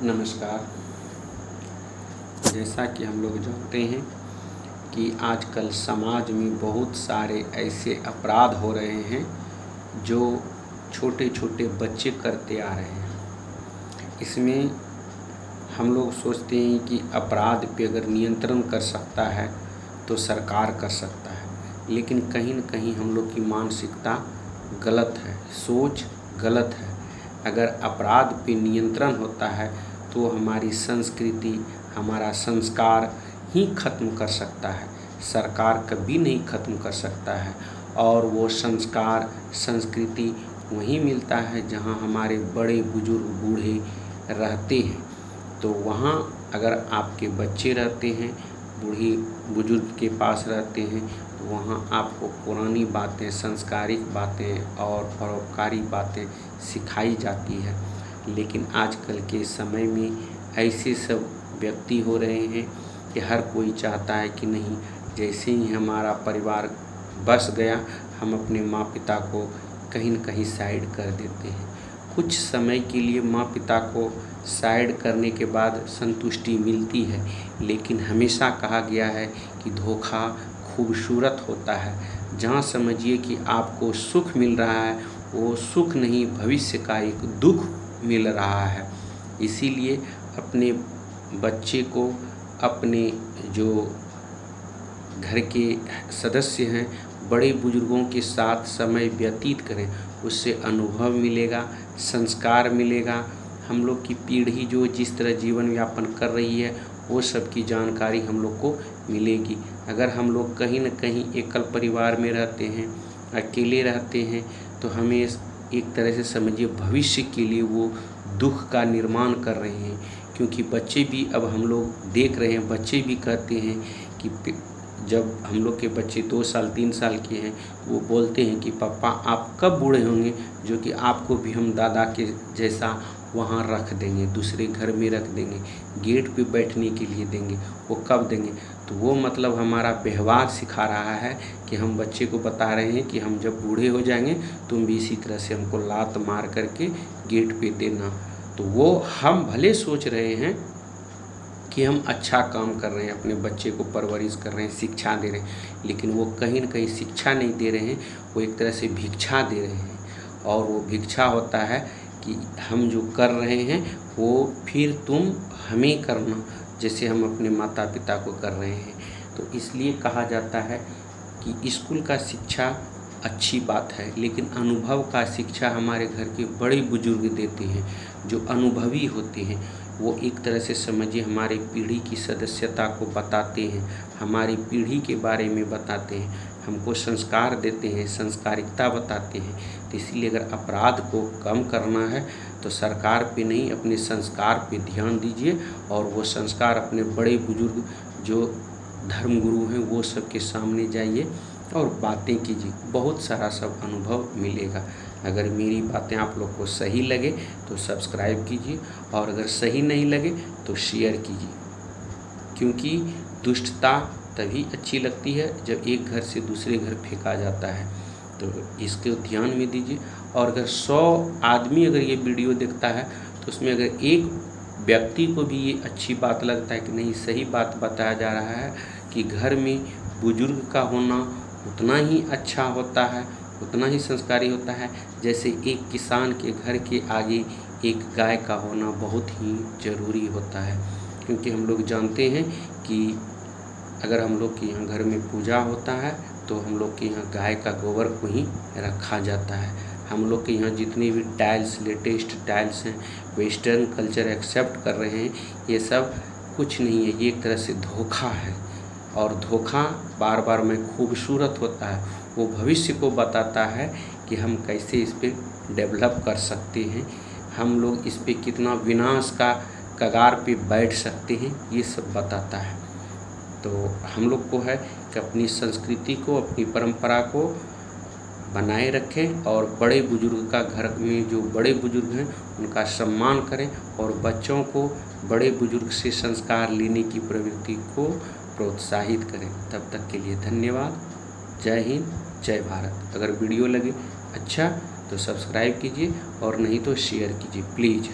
नमस्कार। जैसा कि हम लोग जानते हैं कि आजकल समाज में बहुत सारे ऐसे अपराध हो रहे हैं जो छोटे छोटे बच्चे करते आ रहे हैं। इसमें हम लोग सोचते हैं कि अपराध पे अगर नियंत्रण कर सकता है तो सरकार कर सकता है, लेकिन कहीं न कहीं हम लोग की मानसिकता गलत है, सोच गलत है। अगर अपराध पे नियंत्रण होता है तो हमारी संस्कृति, हमारा संस्कार ही ख़त्म कर सकता है, सरकार कभी नहीं ख़त्म कर सकता है। और वो संस्कार, संस्कृति वहीं मिलता है जहाँ हमारे बड़े बुजुर्ग बूढ़े रहते हैं। तो वहाँ अगर आपके बच्चे रहते हैं, बूढ़े बुजुर्ग के पास रहते हैं, तो वहाँ आपको पुरानी बातें, संस्कारिक बातें और परोपकारी बातें सिखाई जाती है। लेकिन आजकल के समय में ऐसे सब व्यक्ति हो रहे हैं कि हर कोई चाहता है कि नहीं, जैसे ही हमारा परिवार बस गया हम अपने माँ पिता को कहीं न कहीं साइड कर देते हैं। कुछ समय के लिए माँ पिता को साइड करने के बाद संतुष्टि मिलती है, लेकिन हमेशा कहा गया है कि धोखा खूबसूरत होता है। जहाँ समझिए कि आपको सुख मिल रहा है, वो सुख नहीं, भविष्य का एक दुख मिल रहा है। इसीलिए अपने बच्चे को, अपने जो घर के सदस्य हैं, बड़े बुजुर्गों के साथ समय व्यतीत करें, उससे अनुभव मिलेगा, संस्कार मिलेगा। हम लोग की पीढ़ी जो जिस तरह जीवन यापन कर रही है वो सब की जानकारी हम लोग को मिलेगी। अगर हम लोग कहीं न कहीं एकल परिवार में रहते हैं, अकेले रहते हैं, तो हमें एक तरह से समझिए भविष्य के लिए वो दुख का निर्माण कर रहे हैं। क्योंकि बच्चे भी अब हम लोग देख रहे हैं, बच्चे भी कहते हैं कि जब हम लोग के बच्चे 2 साल 3 साल के हैं, वो बोलते हैं कि पापा आप कब बूढ़े होंगे, जो कि आपको भी हम दादा के जैसा वहाँ रख देंगे, दूसरे घर में रख देंगे, गेट पे बैठने के लिए देंगे, वो कब देंगे। तो वो मतलब हमारा व्यवहार सिखा रहा है कि हम बच्चे को बता रहे हैं कि हम जब बूढ़े हो जाएंगे तुम भी इसी तरह से हमको लात मार करके गेट पे देना। तो वो हम भले सोच रहे हैं कि हम अच्छा काम कर रहे हैं, अपने बच्चे को परवरिश कर रहे हैं, शिक्षा दे रहे हैं, लेकिन वो कहीं न कहीं शिक्षा नहीं दे रहे हैं, वो एक तरह से भिक्षा दे रहे हैं। और वो भिक्षा होता है कि हम जो कर रहे हैं वो फिर तुम हमें करना, जैसे हम अपने माता पिता को कर रहे हैं। तो इसलिए कहा जाता है कि स्कूल का शिक्षा अच्छी बात है, लेकिन अनुभव का शिक्षा हमारे घर के बड़े बुजुर्ग देते हैं, जो अनुभवी होते हैं। वो एक तरह से समझिए हमारी पीढ़ी की सदस्यता को बताते हैं, हमारी पीढ़ी के बारे में बताते हैं, हमको संस्कार देते हैं, संस्कारिकता बताते हैं। तो इसलिए अगर अपराध को कम करना है तो सरकार पे नहीं, अपने संस्कार पे ध्यान दीजिए। और वो संस्कार अपने बड़े बुजुर्ग जो धर्मगुरु हैं वो सब के सामने जाइए और बातें कीजिए, बहुत सारा सब अनुभव मिलेगा। अगर मेरी बातें आप लोग को सही लगे तो सब्सक्राइब कीजिए, और अगर सही नहीं लगे तो शेयर कीजिए। क्योंकि दुष्टता तभी अच्छी लगती है जब एक घर से दूसरे घर फेंका जाता है। तो इसको ध्यान में दीजिए। और अगर 100 आदमी अगर ये वीडियो देखता है तो उसमें अगर एक व्यक्ति को भी ये अच्छी बात लगता है कि नहीं, सही बात बताया जा रहा है कि घर में बुजुर्ग का होना उतना ही अच्छा होता है, उतना ही संस्कारी होता है, जैसे एक किसान के घर के आगे एक गाय का होना बहुत ही ज़रूरी होता है। क्योंकि हम लोग जानते हैं कि अगर हम लोग के यहाँ घर में पूजा होता है तो हम लोग के यहाँ गाय का गोबर को ही रखा जाता है। हम लोग के यहाँ जितने भी टाइल्स, लेटेस्ट टाइल्स हैं, वेस्टर्न कल्चर एक्सेप्ट कर रहे हैं, ये सब कुछ नहीं है, ये एक तरह से धोखा है। और धोखा बार बार में खूबसूरत होता है, वो भविष्य को बताता है कि हम कैसे इस पर डेवलप कर सकते हैं, हम लोग इस पर कितना विनाश का कगार पे बैठ सकते हैं, ये सब बताता है। तो हम लोग को है कि अपनी संस्कृति को, अपनी परंपरा को बनाए रखें, और बड़े बुजुर्ग का, घर में जो बड़े बुजुर्ग हैं उनका सम्मान करें, और बच्चों को बड़े बुजुर्ग से संस्कार लेने की प्रवृत्ति को प्रोत्साहित करें। तब तक के लिए धन्यवाद। जय हिंद, जय भारत। अगर वीडियो लगे अच्छा तो सब्सक्राइब कीजिए, और नहीं तो शेयर कीजिए प्लीज़।